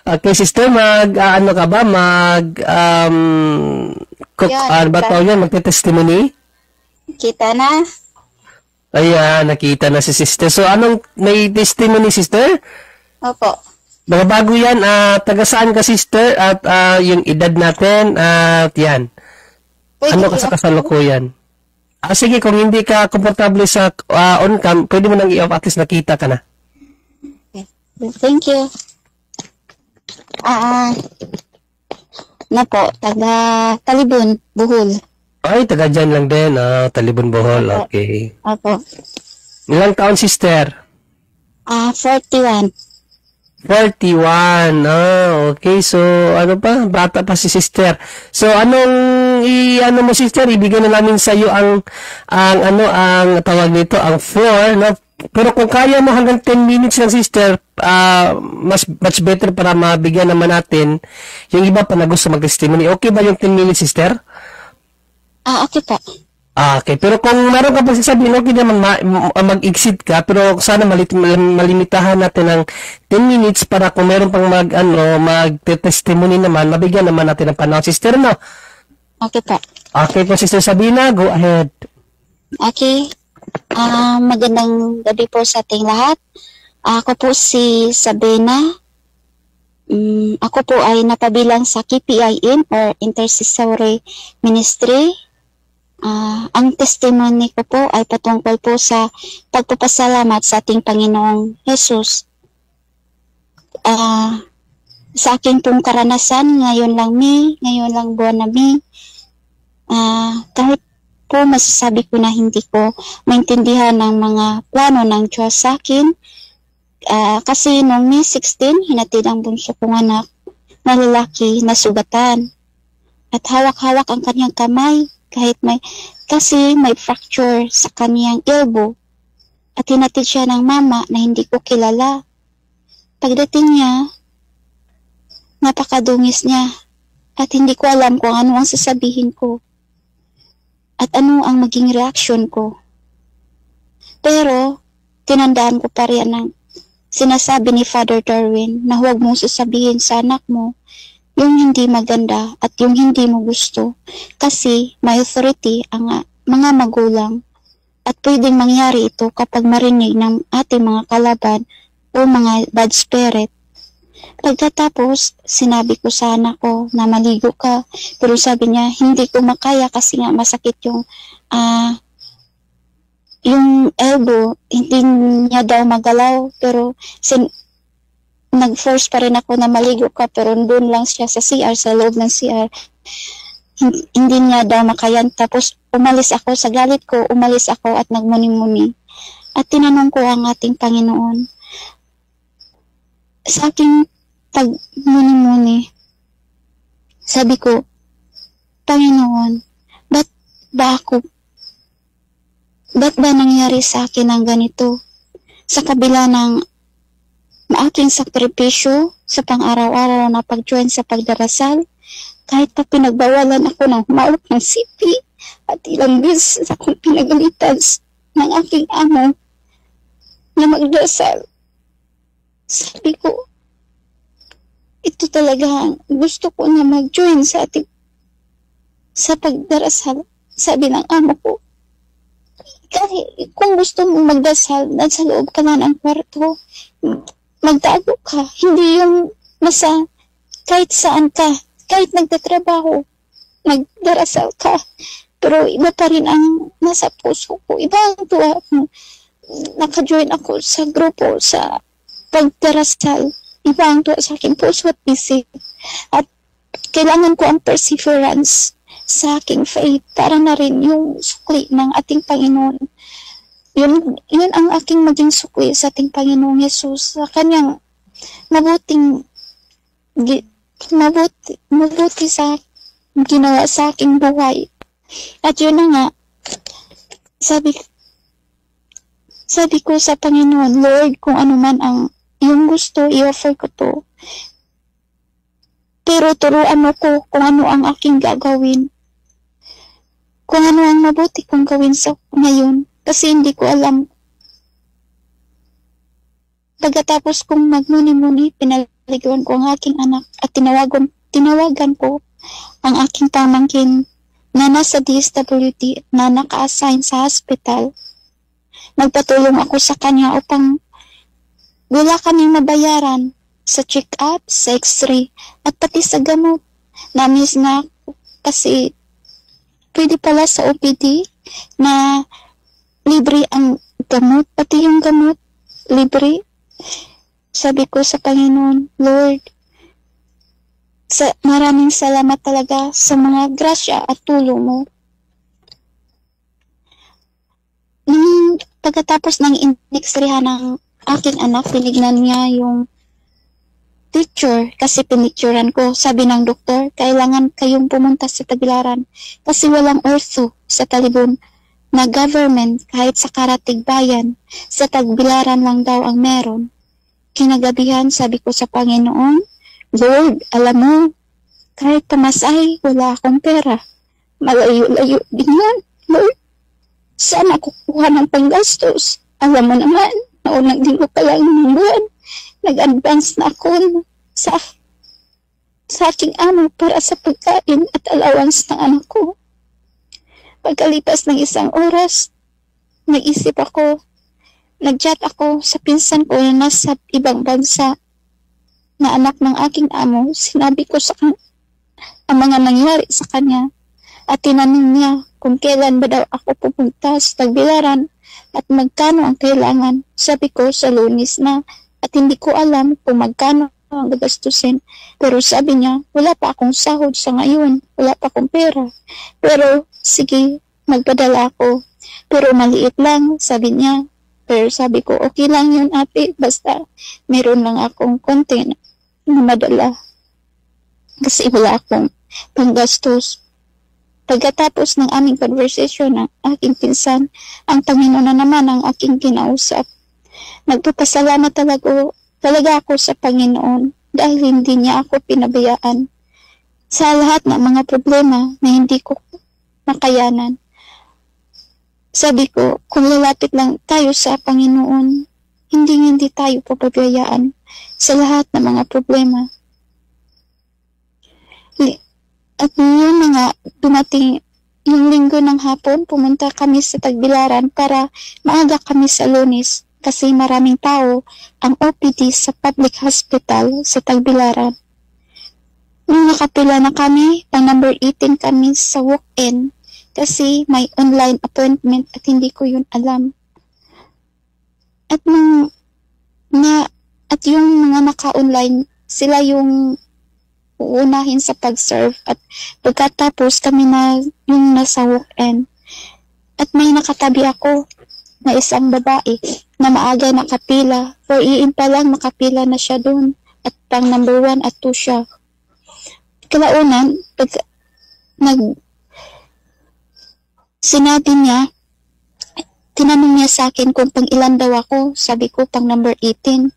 Okay, sister, ano ka ba? Yun, Ba tawag yan? Magte-testimony? kita na. Ayan, nakita na si sister. So, may testimony, sister? Opo. Mga bago yan, taga saan ka, sister? At yung edad natin, at yan. Pwede Ano ka sa kasalukuyan? Sige, kung hindi ka komportable sa on-cam, pwede mo nang i-off, at least nakita ka na. Okay. Thank you. Na po, taga Talibon, Bohol. Ay, taga dyan lang din. Talibon, Bohol. Opo. Okay. Opo. Ilang taon, sister? 41. 41. Okay. So, ano pa? Bata pa si sister. So, mo, sister? Ibigay na namin sa iyo ang tawag nito, ang 4, no? Pero kung kaya mo hanggang 10 minutes lang, sister, much better para mabigyan naman natin yung iba pa na gusto mag-testimony. Okay ba yung 10 minutes, sister? Okay po. Okay, pero kung meron ka pa sasabihin, okay naman mag-exit ka, pero sana malimitahan natin ng 10 minutes para kung meron pang mag-testimony naman, mabigyan naman natin ng panahon. Sister, no? Okay po. Okay po, Sister Sabina, go ahead. Okay. Magandang gabi po sa ating lahat. Ako po si Sabina. Ako po ay napabilang sa KPIN or Intercessory Ministry. Ang testimony ko po ay patungkol po sa pagpapasalamat sa ating Panginoong Jesus. Sa akin pong karanasan, ngayon lang buwan na May, kahit po masasabi ko na hindi ko maintindihan ng mga plano ng Diyos sa akin, kasi noong May 16, hinatid ang bunso kong anak na lalaki na sugatan. At hawak-hawak ang kanyang kamay, kasi may fracture sa kanyang elbow. At hinatid siya ng mama na hindi ko kilala. Pagdating niya, napakadungis niya. At hindi ko alam kung ano ang sasabihin ko. At ano ang maging reaksyon ko. Pero, tinandaan ko pa rin ang sinasabi ni Father Darwin na huwag mong sasabihin sa anak mo yung hindi maganda at yung hindi mo gusto kasi may authority ang mga magulang at pwedeng mangyari ito kapag marinig ng ating mga kalaban o mga bad spirit. Pagkatapos, sinabi ko sa anak ko na maligo ka, pero sabi niya hindi ko makaya kasi nga masakit yung elbow, hindi niya daw magalaw, pero nag-force pa rin ako na maligo ka, pero doon lang siya sa CR, sa loob ng CR. Hindi niya daw makayan. Tapos umalis ako, sa galit ko, umalis ako at nagmuni-muni. At tinanong ko ang ating Panginoon. Sa aking pagmuni-muni, sabi ko, Panginoon, ba't ba nangyari sa akin ang ganito? Sa kabila ng aking sakripisyo sa pang-araw-araw na pag-join sa pagdarasal, kahit pa pinagbawalan ako ng humawak ng sipi at ilang beses akong pinagalitan ng aking amo na magdasal. Sabi ko, ito talaga ang gusto ko na mag-join sa pagdarasal. Sabi ng amo ko, kahit kung gusto mong magdasal, nasa loob ka na ng kwarto, magtago ka. Hindi yung kahit saan ka, kahit nagtatrabaho, nagdarasal ka. Pero iba pa rin ang nasa puso ko. Iba ang tuwa ko. Naka-join ako sa grupo sa pagdarasal. Iba ang tuwa sa aking puso at isip. At kailangan ko ang perseverance sa aking faith para na rin yung sukli ng ating Panginoon. Yun ang aking maging sukli sa ating Panginoong Yesus, sa kanyang mabuti sa ginawa sa aking buhay. At yun na nga, sabi ko sa Panginoon, Lord, kung ano man ang iyong gusto, i-offer ko to. Pero turuan mo ko kung ano ang aking gagawin. Kung ano ang mabuti kong gawin sa ngayon. Kasi hindi ko alam Pagkatapos kong magmuni-muni, pinaliguan ko ang aking anak at tinawagan ko ang aking pamangkin na nasa DSWD na naka-assign sa hospital. Nagpatulong ako sa kanya upang wala kaming mabayaran sa check-up, sa x-ray, at pati sa gamot. Namiss na ako kasi pwede pala sa OPD na libre ang gamot, pati yung gamot, libre. Sabi ko sa Panginoon, Lord, maraming salamat talaga sa mga grasya at tulong mo. Nung pagkatapos ng in-x-rayhan ng aking anak, tinignan niya yung picture kasi pinicturean ko. Sabi ng doktor, kailangan kayong pumunta sa Tagbilaran kasi walang ortho sa Talibon na government kahit sa Karatig Bayan. Sa Tagbilaran lang daw ang meron. Kinagabihan, sabi ko sa Panginoon, Lord, alam mo, kahit pamasahe, wala akong pera. Malayo-layo din yan, Lord. Saan ako kuha ng panggastos? Alam mo naman, naunang linggo pa lang ng buwan, nag-advance na ako sa aking amo para sa pagkain at allowance ng anak ko. Pagkalipas ng isang oras, nag-isip ako, nag-chat ako sa pinsan ko na nasa ibang bansa na anak ng aking amo. Sinabi ko sa kanya ang mga nangyari sa kanya at tinanong niya kung kailan ba daw ako pupunta sa Tagbilaran at magkano ang kailangan. Sabi ko sa Lunes na at hindi ko alam kung magkano ang gagastusin. Pero sabi niya, wala pa akong sahod sa ngayon, wala pa akong pera. Pero sige, magpadala ako. Pero maliit lang, sabi niya. Pero sabi ko, okay lang yun ate, basta meron lang akong konti na madala. Kasi wala akong panggastos. Pagkatapos ng aming conversation ng aking pinsan, ang Panginoon na naman ang aking kinausap. Nagpapasalamat talaga ako sa Panginoon dahil hindi niya ako pinabayaan sa lahat ng mga problema na hindi ko makayanan. Sabi ko, kung lalapit lang tayo sa Panginoon, hindi tayo papabayaan sa lahat ng mga problema. At yun na nga, dumating yung linggo ng hapon, pumunta kami sa Tagbilaran para maaga kami sa Lunes kasi maraming tao ang OPD sa public hospital sa Tagbilaran. Nung nakapila na kami, pang number 18 kami sa walk-in kasi may online appointment at hindi ko yun alam. At yung mga naka-online, sila yung uunahin sa pag-serve at pagkatapos kami na yung nasa walk-in. At may nakatabi ako na isang babae na maaga nakapila. 4 AM pa lang nakapila na siya doon at pang number 1 at 2 siya. Kalaunan, sinabi niya, tinanong niya sa akin kung pang ilan daw ako. Sabi ko pang number 18.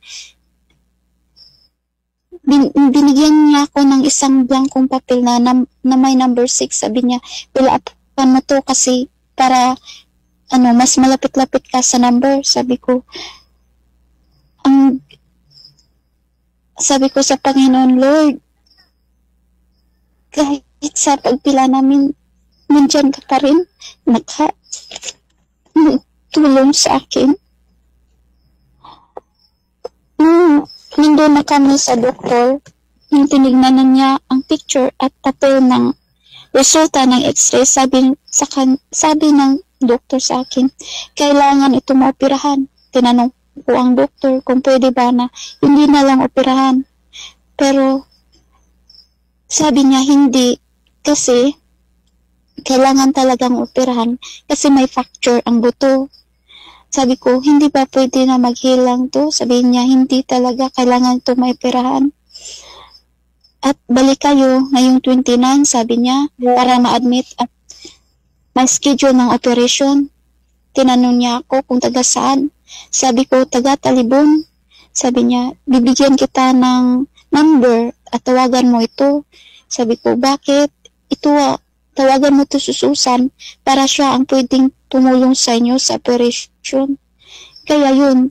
Binigyan niya ako ng isang blankong papel na may number 6. Sabi niya, pilapan mo to kasi para mas malapit-lapit ka sa number. Sabi ko sa Panginoon, Lord, kahit sa pagpila namin, nandyan ka pa rin, tulong sa akin. Nandun na kami sa doktor, nung tinignan na niya ang picture at papel ng resulta ng x-ray, sabi ng doktor sa akin, kailangan ito maoperahan. Tinanong ko ang doktor kung pwede ba na hindi na lang operahan. Pero sabi niya hindi, kasi kailangan talagang operahan kasi may fracture ang buto. Sabi ko, hindi ba pwede na maghilang to? Sabi niya, hindi talaga, kailangan to maoperahan. At balik kayo ngayong 29, sabi niya, para ma-admit at may schedule ng operation. Tinanong niya ako kung taga saan. Sabi ko, taga Talibon. Sabi niya, bibigyan kita ng number at tawagan mo ito. Sabi ko, bakit? Ito tawagan mo to Susan para siya ang pwedeng tumulong sa inyo sa operation. Kaya yun,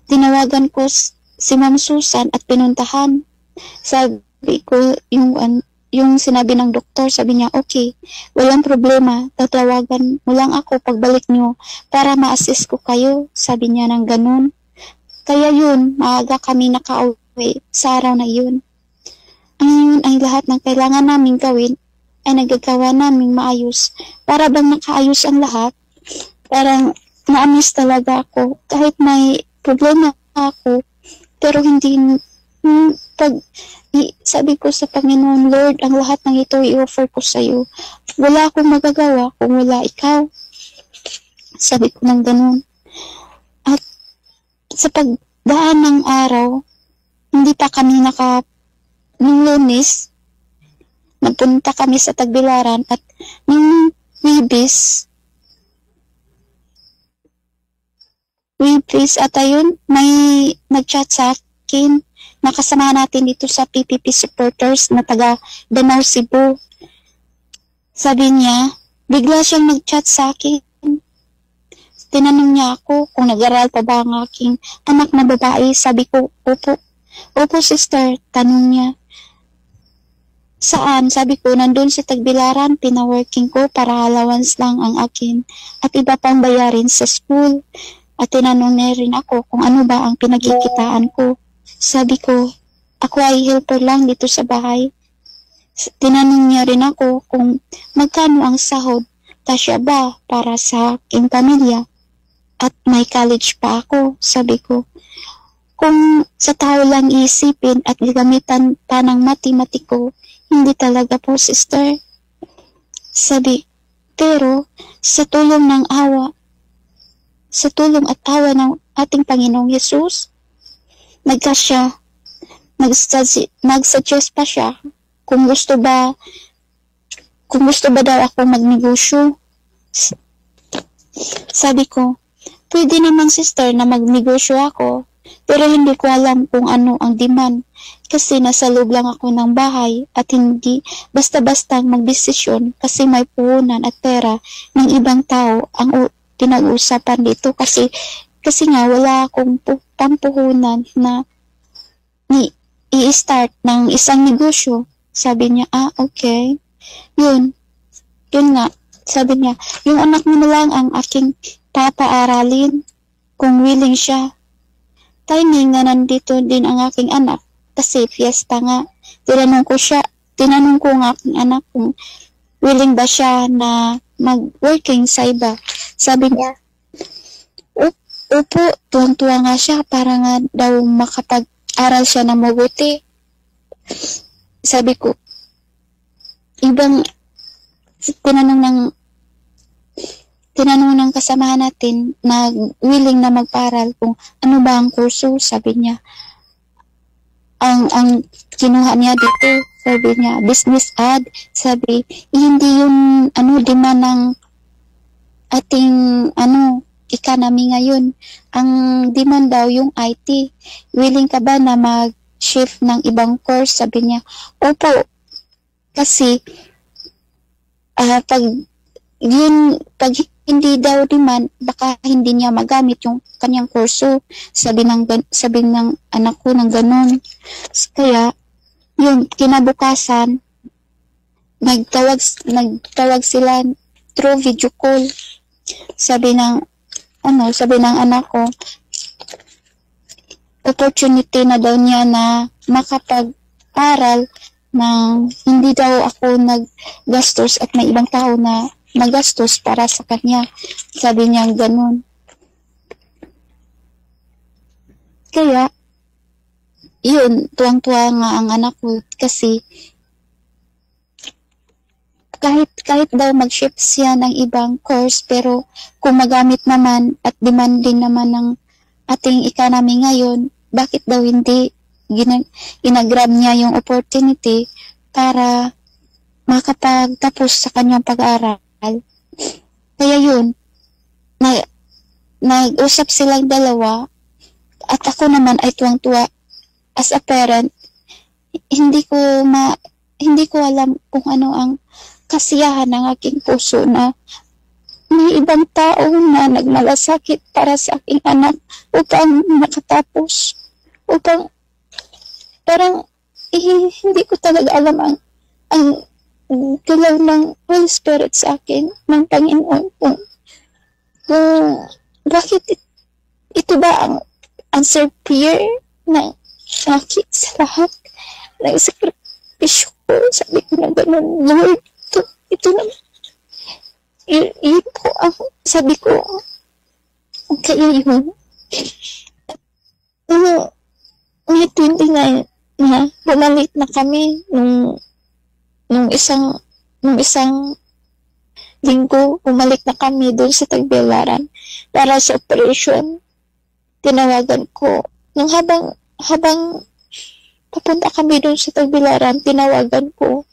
tinawagan ko si Ma'am Susan at pinuntahan. Sabi ko, yung sinabi ng doktor, sabi niya, okay, walang problema, tatawagan mo lang ako pagbalik niyo para ma-assist ko kayo. Sabi niya ng ganun. Kaya yun, maaga kami nakauwi sa araw na yun. Ngayon ay lahat ng kailangan namin gawin ay nagagawa namin maayos. Para bang nakaayos ang lahat, parang na-amaze talaga ako. Kahit may problema ako, pero hindi, sabi ko sa Panginoon, Lord, ang lahat ng ito i-offer ko sa iyo. Wala akong magagawa kung wala ikaw. Sabi ko ng ganun. At sa pagdaan ng araw, hindi pa kami nung Lunes, nagpunta kami sa Tagbilaran at nung Wibis at ayun, may nag-chat sa akin, nakasama natin dito sa PPP supporters na taga Danau, Cebu. Sabi niya, bigla siyang nag-chat sa akin. Tinanong niya ako kung nag-aral pa ba ang aking anak na babae. Sabi ko, opo. Opo, sister. Tanong niya, saan? Sabi ko, nandun sa Tagbilaran, pinaworking ko para allowance lang ang akin at iba pang bayarin sa school. At tinanong niya rin ako kung ano ba ang pinagkikitaan ko. Sabi ko, ako ay helper lang dito sa bahay. Tinanong niya rin ako kung magkano ang sahod, kasya ba para sa aking pamilya. At may college pa ako, sabi ko. Kung sa tao lang isipin at gagamitan pa ng matematiko, hindi talaga po, sister. Sabi, pero sa tulong at awa ng ating Panginoong Yesus, nag-suggest pa siya kung gusto ba daw ako magnegosyo. Sabi ko, pwede naman, sister, na magnegosyo ako, pero hindi ko alam kung ano ang demand kasi nasa loob lang ako ng bahay at hindi basta-basta magdesisyon kasi may puhunan at pera ng ibang tao ang pinag-uusapan dito kasi nga wala akong pampuhunan na i-start ng isang negosyo. Sabi niya, okay. Yun nga. Sabi niya, yung anak mo na lang ang aking papaaralin kung willing siya. Timing nga nandito din ang aking anak kasi fiesta nga. Tinanong ko ang aking anak kung willing ba siya na mag-working sa iba. Sabi niya, opo, tuwang-tuwa nga siya para nga daw makapag-aral siya na mabuti. Sabi ko, tinanong ng kasamahan natin na willing na magparal kung ano ba ang kurso. Sabi niya, ang kinuha niya dito, sabi niya, business ad. Sabi, hindi yung demand ng ating economy ngayon. Ang demand daw yung IT. Willing ka ba na mag-shift ng ibang course? Sabi niya, opo. Kasi pag hindi daw demand, baka hindi niya magamit yung kanyang kurso. Sabi ng anak ko ng ganun. Kaya, yun, kinabukasan, nagtawag sila through video call. Sabi ng anak ko, opportunity na daw niya na makapag-aral na hindi daw ako naggastos at may ibang tao na nagastos para sa kanya. Sabi niya ganun. Kaya, yun, tuwang-tuwa nga ang anak ko kasi kahit daw mag-shift siya ng ibang course, pero kung magamit naman at demand din naman ng ating economy ngayon, bakit daw hindi ginagrab niya yung opportunity para makapagtapos sa kanyang pag-aaral? Kaya yun, nag-usap silang dalawa at ako naman ay tuwang-tuwa as a parent. Hindi ko alam kung ano ang kasiyahan ng aking puso na may ibang tao na nagmalasakit para sa aking anak upang makatapos. Upang parang hindi ko talaga alam ang galaw ng Holy Spirit sa akin, ng Panginoon, kung bakit ito ba ang answer prayer ng akin sa lahat ng sakripisyo ko. Sabi ko na gano'n, Lord, ito na, yun po ang sabi ko, kaya yun. May 29 na bumalik na kami nung isang linggo, bumalik na kami doon sa Tagbilaran para sa operation. Tinawagan ko. Nung habang papunta kami doon sa Tagbilaran, tinawagan ko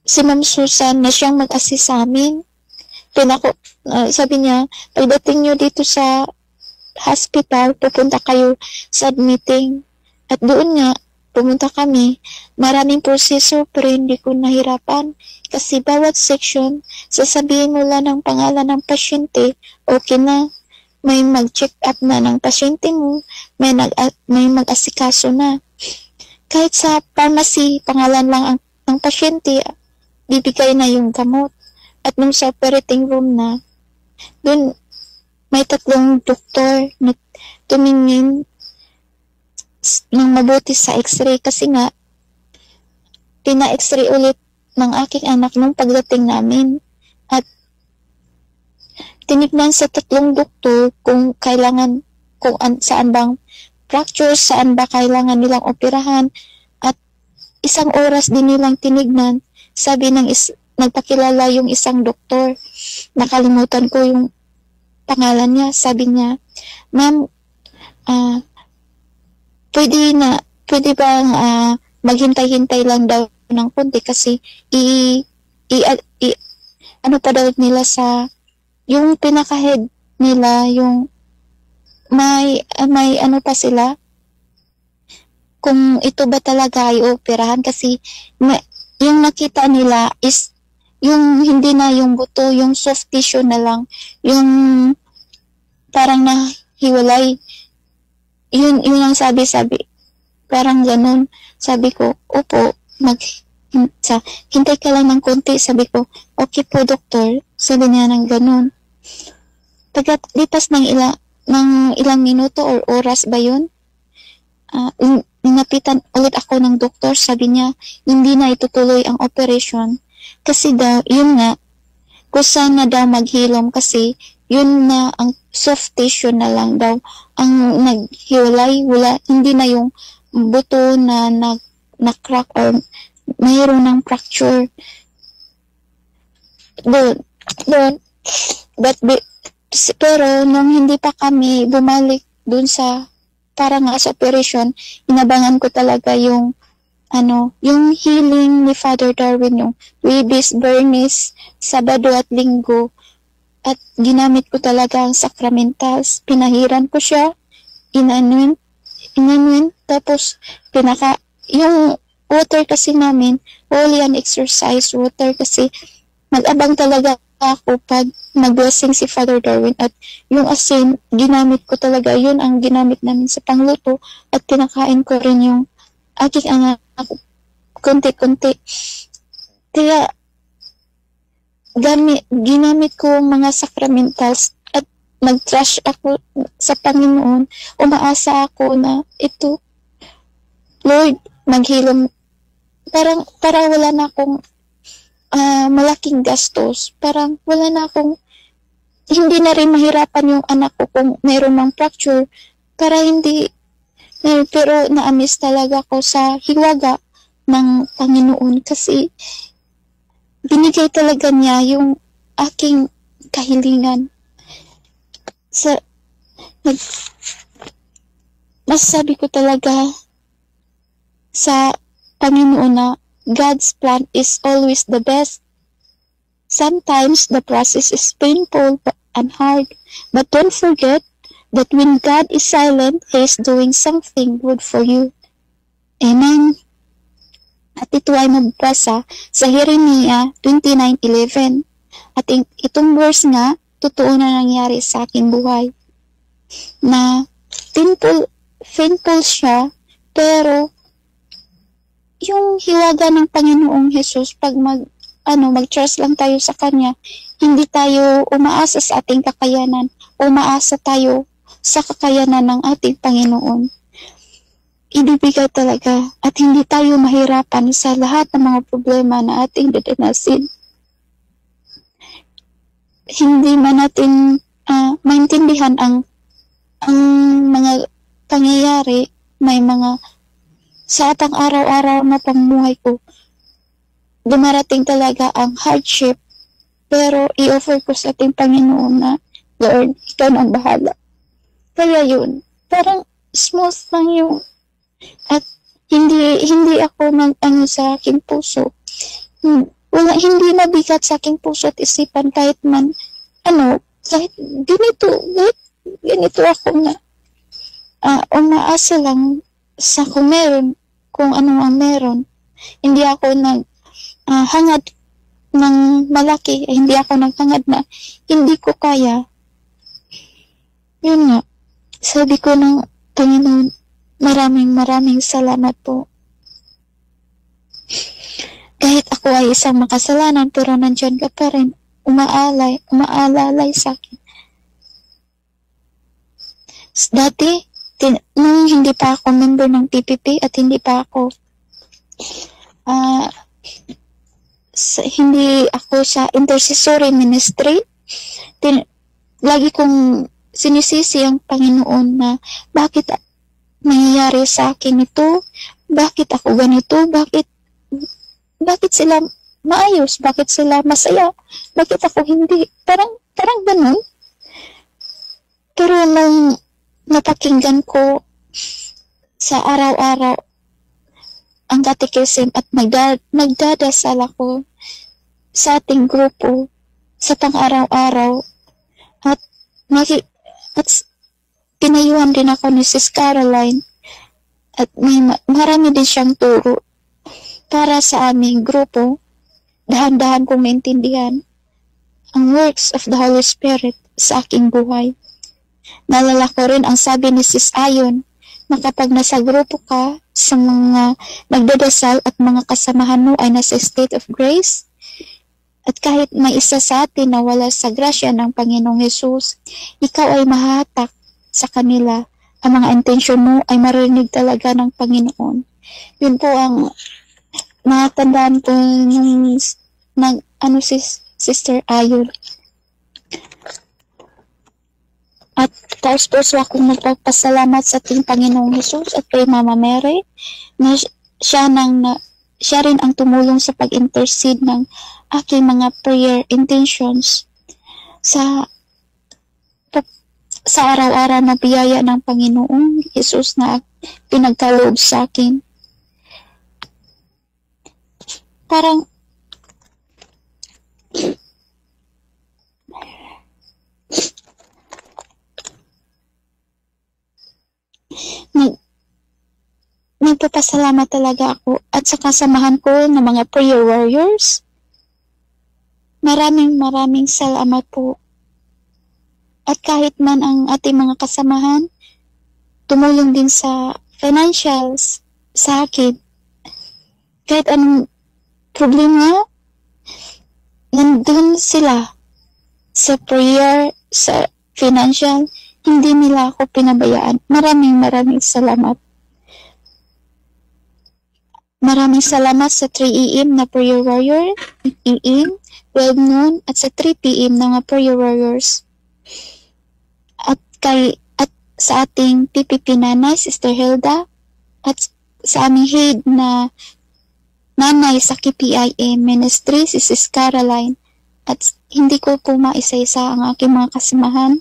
si Ma'am Susan na siyang mag-assist sa amin. Sabi niya, pagdating nyo dito sa hospital, pupunta kayo sa admitting. At doon nga, pumunta kami, maraming proseso pero hindi ko nahirapan kasi bawat section, sasabihin mo lang ng pangalan ng pasyente, okay na, may mag-check up na ng pasyente mo, may mag-asikaso na. Kahit sa pharmacy, pangalan lang ng pasyente, bibigay na yung gamot. At nung sa operating room na, doon may 3 doktor na tumingin ng mabuti sa x-ray kasi nga pina-x-ray ulit ng aking anak nung pagdating namin at tinignan sa 3 doktor kung kailangan, saan bang fracture, saan ba kailangan nilang operahan at 1 oras din nilang tinignan. Sabi nagpakilala yung isang doktor, nakalimutan ko yung pangalan niya, sabi niya, ma'am, pwede bang maghintay-hintay lang daw ng konti kasi ano pa daw nila sa yung pinaka-head nila, yung may ano pa sila kung ito ba talaga ay operahan kasi yung nakita nila is yung hindi na yung buto, yung soft tissue na lang, yung parang nahiwalay. Yun ang sabi, parang ganun. Sabi ko, opo, hintay ka lang ng konti. Sabi ko, okay po doktor. Sabi niya ng ganun. Pagkalipas ng ilang minuto or oras ba yun, ninapitan ulit ako ng doktor. Sabi niya, hindi na itutuloy ang operation. Kasi daw, yun nga, kusa na daw maghilom kasi yun na ang soft tissue na lang daw ang naghiwalay, hindi na yung buto na na-crack or mayroon ng fracture. Pero nung hindi pa kami bumalik dun sa para nga sa operation, inabangan ko talaga yung healing ni Father Darwin, yung Wibis, Bernice, Sabado at Linggo. At ginamit ko talaga ang sacramentals. Pinahiran ko siya, inanuin, tapos yung water kasi namin, holy and exercise water kasi nag-abang talaga ako pag nag-blessing si Father Darwin at yung asin, ginamit ko talaga, yun ang ginamit namin sa pangluto at pinakain ko rin yung aking anak konti-konti. Kaya ginamit ko mga sacramentals at nag-trust ako sa Panginoon. Umaasa ako na ito, Lord, maghilom. Parang wala na akong malaking gastos. Parang wala na akong, hindi na rin mahirapan yung anak ko kung mayroon ng fracture. Pero na-amaze talaga ako sa hiwaga ng Panginoon kasi binigay talaga niya yung aking kahilingan. Masasabi ko talaga sa Panginoon na God's plan is always the best. Sometimes the process is painful and hard, but don't forget that when God is silent, He is doing something good for you. Amen. At ito ay mabasa sa Jeremiah 29:11. At itong verse nga, totoo na nangyari sa aking buhay. Na painful siya, pero yung hiwaga ng Panginoong Hesus, pag mag-trust lang tayo sa Kanya, hindi tayo umaasa sa ating kakayanan, umaasa tayo sa kakayanan ng ating Panginoon. Ibibigay talaga at hindi tayo mahirapan sa lahat ng mga problema na ating dadanasin. Hindi man natin maintindihan ang mga pangyayari, may mga sa atang araw-araw na pamumuhay ko, dumarating talaga ang hardship, pero i-offer ko sa ating Panginoon na, Lord, ikaw ang bahala. Kaya yun, parang smooth lang yung, at hindi ako sa aking puso. Hindi mabigat sa aking puso at isipan kahit man, kahit ganito ako na, umaasa lang sa kung ano ang meron. Hindi ako hangad ng malaki, hindi ako naghangad na hindi ko kaya. Yun nga, sabi ko ng Panginoon, maraming salamat po. Kahit ako ay isang makasalanan, pero nandyan ka pa rin, umaalalay sa akin. Dati, nung hindi pa ako member ng PPP at hindi pa ako hindi ako sa intercessory ministry, lagi kong sinisisi ang Panginoon na bakit nangyayari sa akin ito, bakit ako ganito, bakit sila maayos, bakit sila masaya, bakit ako hindi, parang ganun. Pero nung napakinggan ko sa araw-araw ang catechism at nagdadasal ako sa ating grupo sa pang-araw-araw at pinayuhan din ako ni Sis Caroline at marami din siyang turo para sa aming grupo. Dahan-dahan kong maintindihan ang works of the Holy Spirit sa aking buhay. Nalala ko rin ang sabi ni Sis Ayon na kapag nasa grupo ka sa mga nagdadasal at mga kasamahan mo ay nasa state of grace, at kahit may isa sa atin na wala sa grasya ng Panginoong Hesus, ikaw ay mahahatak sa kanila. Ang mga intensyon mo ay marinig talaga ng Panginoon. Yun po ang natandaan ko nung Sister Ayon. At taos puso akong magpapasalamat sa ating Panginoong Hesus at kay Mama Mary na siya rin ang tumulong sa pag-intercede ng aking mga prayer intentions sa araw-araw na biyaya ng Panginoong Hesus na pinagkaloob sa akin. Parang nagpapasalamat talaga ako at sa kasamahan ko ng mga prayer warriors. Maraming salamat po. At kahit man ang ating mga kasamahan tumulong din sa financials sa akin, kahit anong problema, nandun sila sa prayer, sa financial, hindi nila ako pinabayaan. Maraming salamat. Maraming salamat sa 3 AM na prayer warrior, 8 AM, 12 noon, at sa 3 PM na mga prayer warriors. At sa ating PPP nanay, Sister Hilda, at sa aming head na nanay sa KPIM Ministry, si Sis Caroline, at hindi ko po maisa-isa ang aking mga kasamahan.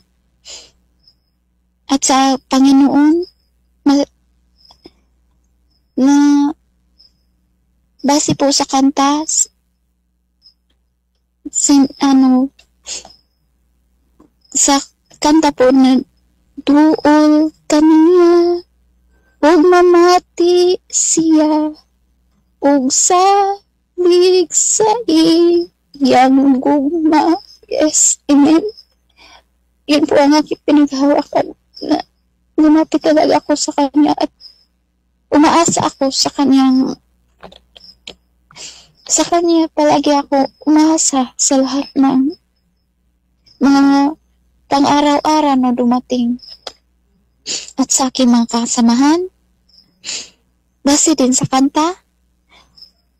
At sa Panginoon, na base po sa kanta, sa kanta po na duol kaniya, huwag mamati siya, ug salig sa yang gugma. Yes, amen. Yun po ang aking pinaghahawakan na lumapit talaga ako sa kanya at umaasa ako sa kanya palagi ako umaasa sa lahat ng mga pang-araw-araw na dumating at sa aking mga kasamahan. Base din sa kanta,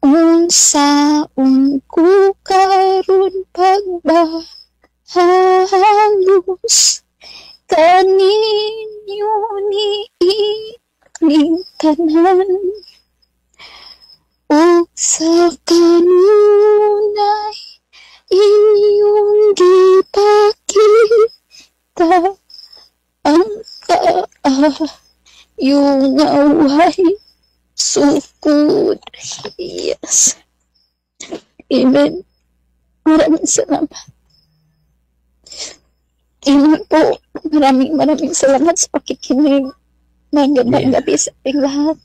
unsa ko karon pagbahalos kaninyo ni ining tanan o sa kanunay inyong gipakita ang yung away sukod. Yes. Amen. Maraming salamat. Amen po. Maraming salamat sa pakikinig. Magandang gabi sa ating lahat.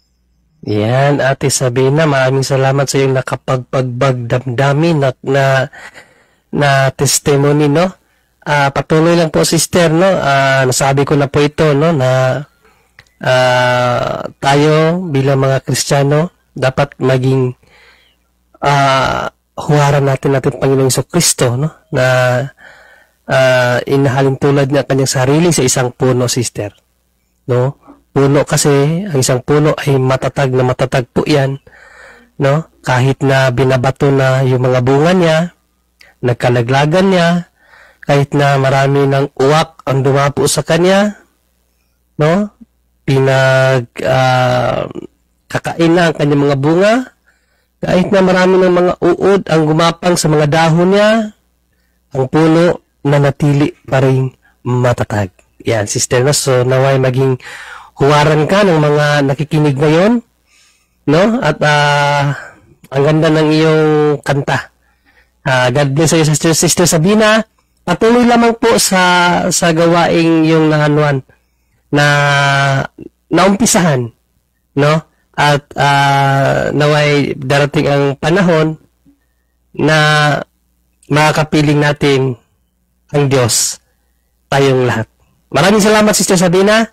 Yan, Ate Sabina, maraming salamat sa iyong nakapagpagbagdamdami na testimony, no? Patuloy lang po, sister, no? Nasabi ko na po ito, no? Na tayo bilang mga Kristiyano dapat maging huwaran natin Panginoong Jesucristo, no? Na inahalin tulad niya kanyang sarili sa isang puno, sister, no? Puno kasi, ang isang puno ay matatag po yan, no? Kahit na binabato na yung mga bunga niya, nagkalaglagan niya, kahit na marami ng uwak ang dumapo sa kanya, no? Kakain na ang kanyang mga bunga, kahit na marami ng mga uod ang gumapang sa mga dahon niya, ang puno nanatili pa rin matatag. Yan, sister, no? So, naway maging huwaran ka ng mga nakikinig ngayon, no? At ang ganda ng iyong kanta. God bless sa iyo, Sister Sabina. Patuloy lamang po sa gawaing yung nahanuan na naumpisahan, no? At naway darating ang panahon na makakapiling natin ang Diyos, tayong lahat. Maraming salamat, Sister Sabina.